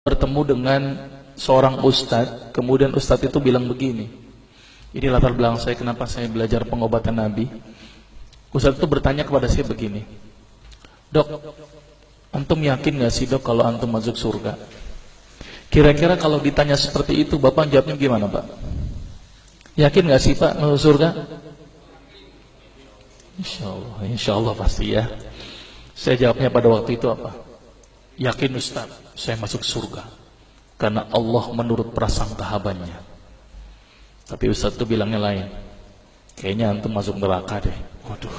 bertemu dengan seorang ustadz, kemudian ustadz itu bilang begini. Ini latar belakang saya kenapa saya belajar pengobatan Nabi. Ustadz itu bertanya kepada saya begini, "Dok, antum yakin gak sih dok kalau antum masuk surga?" Kira-kira kalau ditanya seperti itu, Bapak jawabnya gimana Pak? Yakin gak sih Pak masuk surga? Insya Allah pasti ya. Saya jawabnya pada waktu itu apa? Yakin Ustaz, saya masuk surga karena Allah menurut prasangka hambanya. Tapi Ustaz itu bilangnya lain. Kayaknya antum masuk neraka deh. Waduh,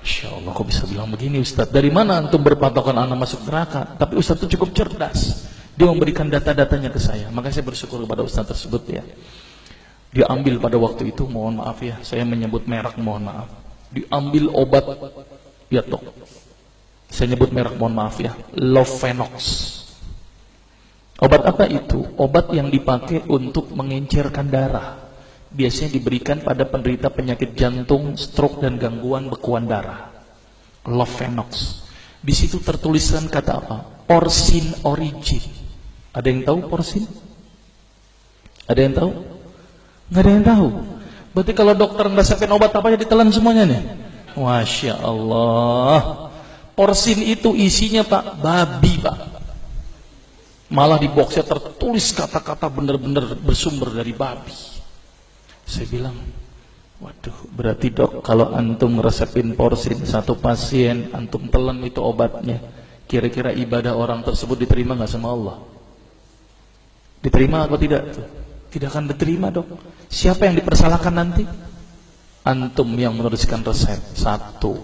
Insya Allah kok bisa bilang begini Ustaz? Dari mana antum berpatokan anak masuk neraka? Tapi Ustaz itu cukup cerdas. Dia memberikan data-datanya ke saya. Maka saya bersyukur kepada Ustaz tersebut ya. Dia ambil pada waktu itu, mohon maaf ya, saya menyebut merek, mohon maaf. Diambil obat, ya dok. Saya nyebut merek, mohon maaf ya, Lovenox. Obat apa itu? Obat yang dipakai untuk mengencerkan darah. Biasanya diberikan pada penderita penyakit jantung, stroke dan gangguan bekuan darah. Lovenox. Di situ tertuliskan kata apa? Porsin origin. Ada yang tahu porsin? Ada yang tahu? Nggak ada yang tahu. Berarti kalau dokter ngeresepin obat apa aja ditelan semuanya nih. Masya Allah. Porsin itu isinya Pak, babi Pak. Malah di boxnya tertulis kata-kata benar-benar bersumber dari babi. Saya bilang, waduh, berarti dok kalau antum resepin porsin satu pasien, antum telan itu obatnya, kira-kira ibadah orang tersebut diterima nggak sama Allah? Diterima atau tidak? Tidak akan diterima dok. Siapa yang dipersalahkan nanti? Antum yang menuliskan resep. Satu.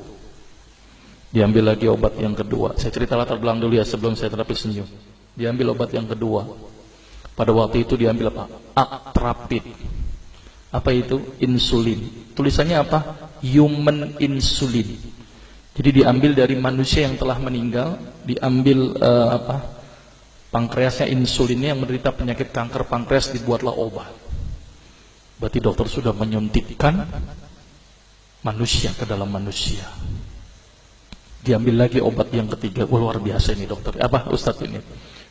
Diambil lagi obat yang kedua. Saya cerita latar belakang dulu ya sebelum saya terapi senyum. Diambil obat yang kedua. Pada waktu itu diambil apa? Atrapid. Apa itu? Insulin. Tulisannya apa? Human insulin. Jadi diambil dari manusia yang telah meninggal. Diambil pankreasnya, insulinnya, yang menderita penyakit kanker pankreas, dibuatlah obat. Berarti dokter sudah menyuntikkan manusia ke dalam manusia. Diambil lagi obat yang ketiga. Luar biasa ini dokter. Apa Ustadz ini?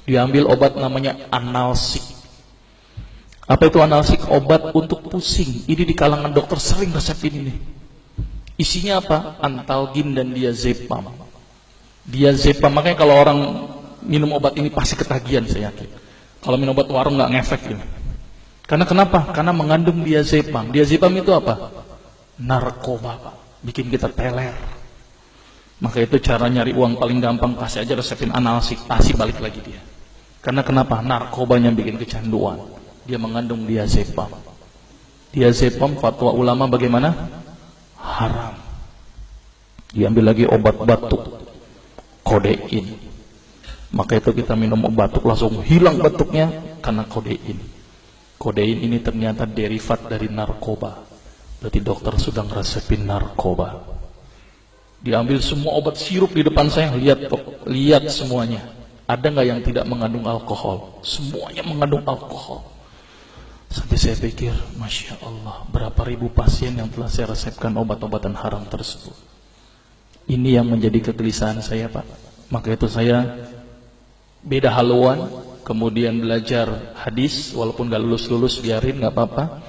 Diambil obat namanya analsik. Apa itu analsik? Obat untuk pusing. Ini di kalangan dokter sering resepin ini. Isinya apa? Antalgin dan diazepam. Diazepam, makanya kalau orang minum obat ini pasti ketagihan, saya yakin. Kalau minum obat warung nggak ngefek ini. Karena kenapa? Karena mengandung diazepam. Diazepam itu apa? Narkoba Pak. Bikin kita teler. Maka itu cara nyari uang paling gampang, kasih aja resepin analsik, pasti balik lagi dia. Karena kenapa? Narkobanya bikin kecanduan. Dia mengandung diazepam. Diazepam fatwa ulama bagaimana? Haram. Diambil lagi obat batuk, kodein. Maka itu kita minum obat batuk langsung hilang batuknya karena kodein. Kodein ini ternyata derivat dari narkoba. Berarti dokter sudah ngeresepin narkoba. Diambil semua obat sirup di depan saya, lihat dok, lihat semuanya. Ada nggak yang tidak mengandung alkohol? Semuanya mengandung alkohol. Sampai saya pikir, Masya Allah, berapa ribu pasien yang telah saya resepkan obat-obatan haram tersebut. Ini yang menjadi kegelisahan saya Pak. Maka itu saya beda haluan, kemudian belajar hadis, walaupun gak lulus-lulus, biarin, gak apa-apa.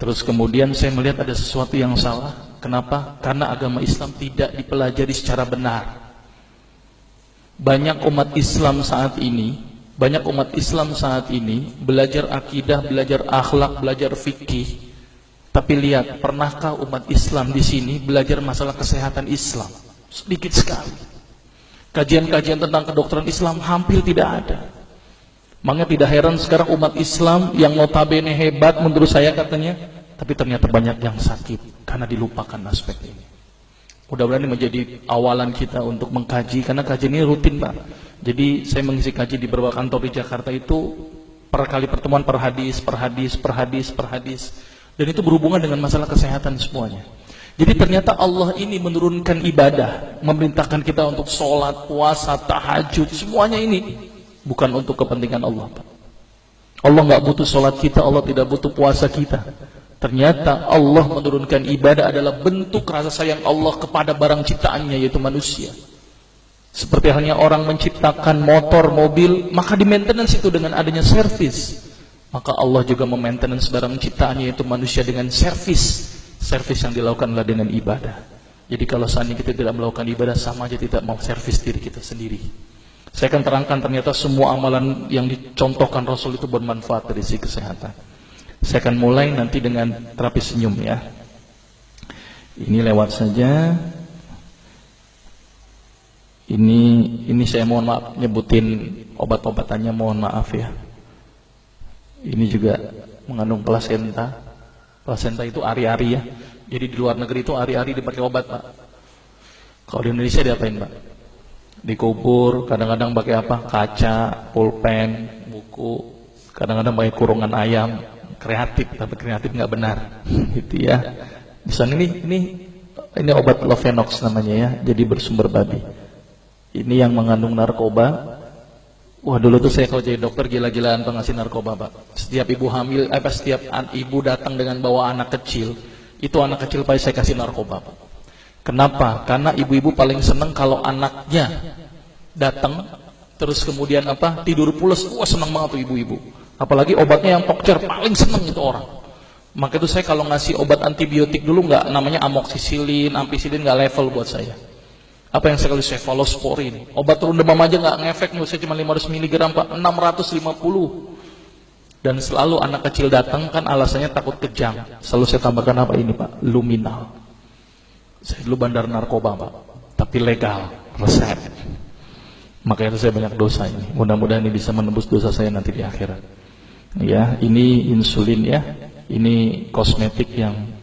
Terus kemudian saya melihat ada sesuatu yang salah. Kenapa? Karena agama Islam tidak dipelajari secara benar. Banyak umat Islam saat ini belajar akidah, belajar akhlak, belajar fikih. Tapi lihat, pernahkah umat Islam di sini belajar masalah kesehatan Islam? Sedikit sekali. Kajian-kajian tentang kedokteran Islam hampir tidak ada. Makanya tidak heran sekarang umat Islam yang notabene hebat menurut saya katanya, tapi ternyata banyak yang sakit karena dilupakan aspek ini. Mudah-mudahan ini menjadi awalan kita untuk mengkaji, karena kajian ini rutin Pak. Jadi saya mengisi kaji di beberapa kantor di Jakarta itu per kali pertemuan, per hadis. Dan itu berhubungan dengan masalah kesehatan semuanya. Jadi ternyata Allah ini menurunkan ibadah, memerintahkan kita untuk sholat, puasa, tahajud, semuanya ini bukan untuk kepentingan Allah Pak. Allah nggak butuh sholat kita, Allah tidak butuh puasa kita. Ternyata Allah menurunkan ibadah adalah bentuk rasa sayang Allah kepada barang ciptaannya, yaitu manusia. Seperti halnya orang menciptakan motor, mobil, maka di maintenance itu dengan adanya servis. Maka Allah juga memaintenance barang ciptaannya, yaitu manusia, dengan servis. Servis yang dilakukan adalah dengan ibadah. Jadi kalau seandainya kita tidak melakukan ibadah, sama aja tidak mau servis diri kita sendiri. Saya akan terangkan ternyata semua amalan yang dicontohkan Rasul itu bermanfaat dari sisi kesehatan. Saya akan mulai nanti dengan terapi senyum ya. Ini lewat saja. Ini saya mohon maaf nyebutin obat-obatannya, mohon maaf ya. Ini juga mengandung plasenta. Plasenta itu ari-ari ya. Jadi di luar negeri itu ari-ari dipakai obat, Pak. Kalau di Indonesia diapain, Pak? Dikubur, kadang-kadang pakai apa? Kaca, pulpen, buku, kadang-kadang pakai kurungan ayam, kreatif, tapi kreatif nggak benar. Gitu ya. Misalnya ini obat Lovenox namanya ya, jadi bersumber babi. Ini yang mengandung narkoba. Wah, dulu tuh saya kalau jadi dokter gila-gilaan pengasih narkoba, Pak. Setiap ibu hamil, setiap ibu datang dengan bawa anak kecil, itu anak kecil pasti saya kasih narkoba, Pak. Kenapa? Karena ibu-ibu paling seneng kalau anaknya datang, terus kemudian tidur pules. Wah, seneng banget tuh ibu-ibu. Apalagi obatnya yang pokcer, paling seneng itu orang. Maka itu saya kalau ngasih obat antibiotik dulu nggak, namanya amoksisilin, ampicillin, nggak level buat saya. Apa yang saya kasih? Cefalosporin. Obat turun demam aja nggak ngefek nih, saya cuma 500 mg, Pak, 650. Dan selalu anak kecil datang kan alasannya takut kejang. Selalu saya tambahkan apa ini, Pak? Luminal. Saya dulu bandar narkoba, Pak, tapi legal, resep. Makanya itu saya banyak dosa ini. Mudah-mudahan ini bisa menembus dosa saya nanti di akhirat. Ya, ini insulin ya. Ini kosmetik yang